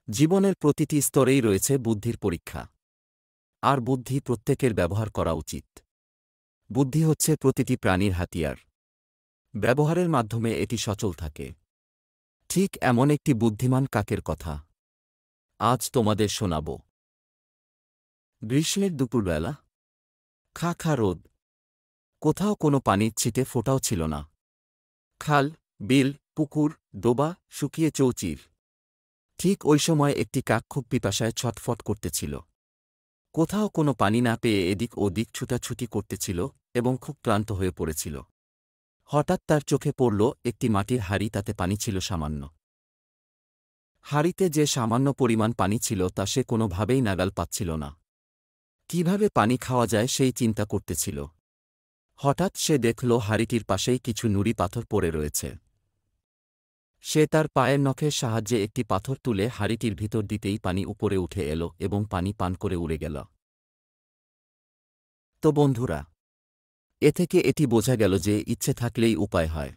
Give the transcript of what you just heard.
জীবনের প্রতিটি স্তরেই রয়েছে বুদ্ধির পরীক্ষা। আর বুদ্ধি প্রত্যেকের ব্যবহার করা উচিত। বুদ্ধি হচ্ছে প্রতিটি প্রাণীর হাতিয়ার। ব্যবহারের মাধ্যমে এটি সচল থাকে। ঠিক এমন একটি বুদ্ধিমান কাকের কথা আজ তোমাদের শোনাব। গ্রীষ্মের দুপুরবেলা, খা খা রোদ, কোথাও কোনো পানির ছিটে ফোঁটাও ছিল না। খাল, বিল, পুকুর, ডোবা শুকিয়ে চৌচির। ঠিক ওই সময় একটি কাক খুব পিপাসায় ছটফট করতেছিল। কোথাও কোনো পানি না পেয়ে এদিক ওদিক ছুটাছুটি করতেছিল এবং খুব ক্লান্ত হয়ে পড়েছিল। হঠাৎ তার চোখে পড়ল একটি মাটির হাঁড়ি, তাতে পানি ছিল সামান্য। হাঁড়িতে যে সামান্য পরিমাণ পানি ছিল তা সে কোনোভাবেই নাগাল পাচ্ছিল না। কিভাবে পানি খাওয়া যায় সেই চিন্তা করতেছিল। হঠাৎ সে দেখল হাঁড়িটির পাশেই কিছু নুড়ি পাথর পড়ে রয়েছে। সে তার পায়ের নখের সাহায্যে একটি পাথর তুলে হাঁড়িটির ভিতর দিতেই পানি উপরে উঠে এল এবং পানি পান করে উড়ে গেল। তো বন্ধুরা, এ থেকে এটি বোঝা গেল যে ইচ্ছে থাকলেই উপায় হয়।